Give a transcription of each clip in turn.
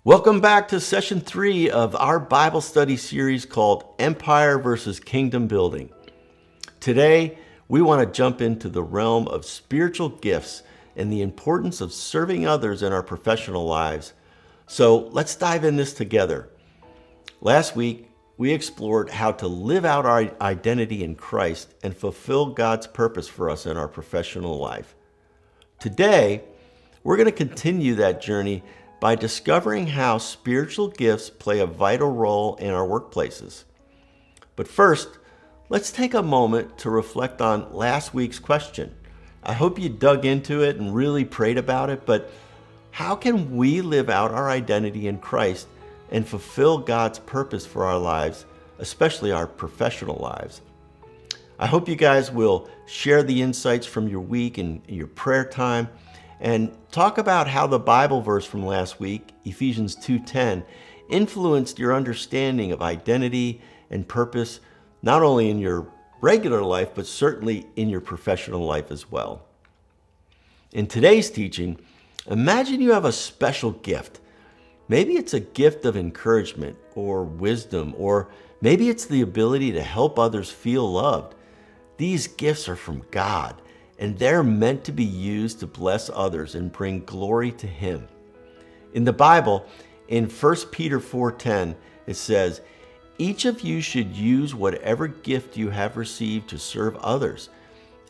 Welcome back to session 3 of our Bible study series called Empire versus Kingdom Building. Today, we want to jump into the realm of spiritual gifts and the importance of serving others in our professional lives. So let's dive in this together. Last week, we explored how to live out our identity in Christ and fulfill God's purpose for us in our professional life. Today, we're going to continue that journey by discovering how spiritual gifts play a vital role in our workplaces. But first, let's take a moment to reflect on last week's question. I hope you dug into it and really prayed about it, but how can we live out our identity in Christ and fulfill God's purpose for our lives, especially our professional lives? I hope you guys will share the insights from your week and your prayer time, and talk about how the Bible verse from last week, Ephesians 2:10, influenced your understanding of identity and purpose, not only in your regular life, but certainly in your professional life as well. In today's teaching, imagine you have a special gift. Maybe it's a gift of encouragement or wisdom, or maybe it's the ability to help others feel loved. These gifts are from God, and they're meant to be used to bless others and bring glory to Him. In the Bible, in 1 Peter 4:10, it says, "Each of you should use whatever gift you have received to serve others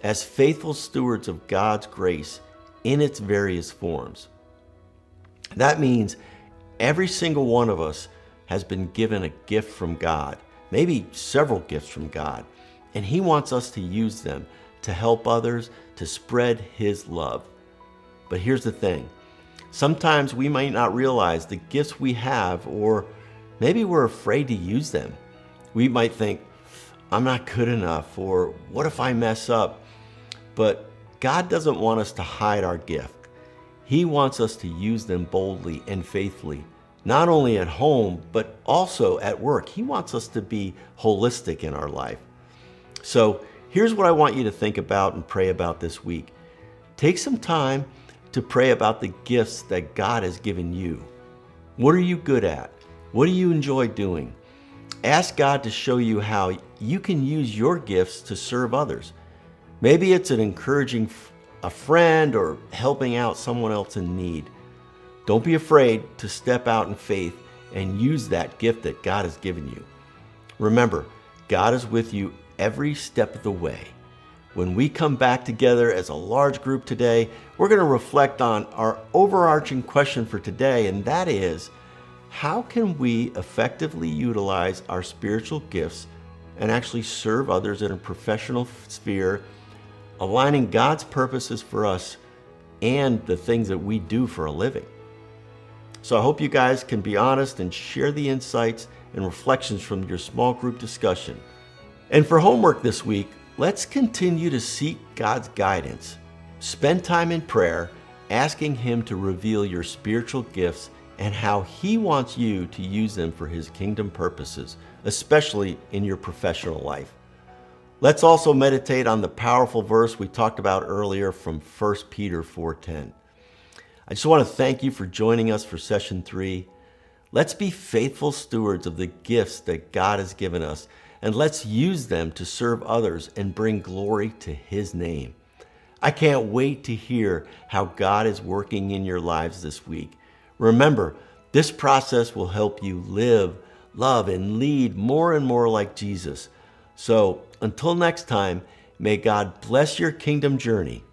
as faithful stewards of God's grace in its various forms." That means every single one of us has been given a gift from God, maybe several gifts from God, and He wants us to use them to help others, to spread His love. But here's the thing. Sometimes we might not realize the gifts we have, or maybe we're afraid to use them. We might think, I'm not good enough, or what if I mess up? But God doesn't want us to hide our gift. He wants us to use them boldly and faithfully, not only at home, but also at work. He wants us to be holistic in our life. So here's what I want you to think about and pray about this week. Take some time to pray about the gifts that God has given you. What are you good at? What do you enjoy doing? Ask God to show you how you can use your gifts to serve others. Maybe it's an encouraging a friend or helping out someone else in need. Don't be afraid to step out in faith and use that gift that God has given you. Remember, God is with you every step of the way. When we come back together as a large group today, we're going to reflect on our overarching question for today, and that is, how can we effectively utilize our spiritual gifts and actually serve others in a professional sphere, aligning God's purposes for us and the things that we do for a living? So I hope you guys can be honest and share the insights and reflections from your small group discussion. And for homework this week, let's continue to seek God's guidance. Spend time in prayer, asking Him to reveal your spiritual gifts and how He wants you to use them for His kingdom purposes, especially in your professional life. Let's also meditate on the powerful verse we talked about earlier from 1 Peter 4:10. I just want to thank you for joining us for session 3. Let's be faithful stewards of the gifts that God has given us, and let's use them to serve others and bring glory to His name. I can't wait to hear how God is working in your lives this week. Remember, this process will help you live, love, and lead more and more like Jesus. So until next time, may God bless your kingdom journey.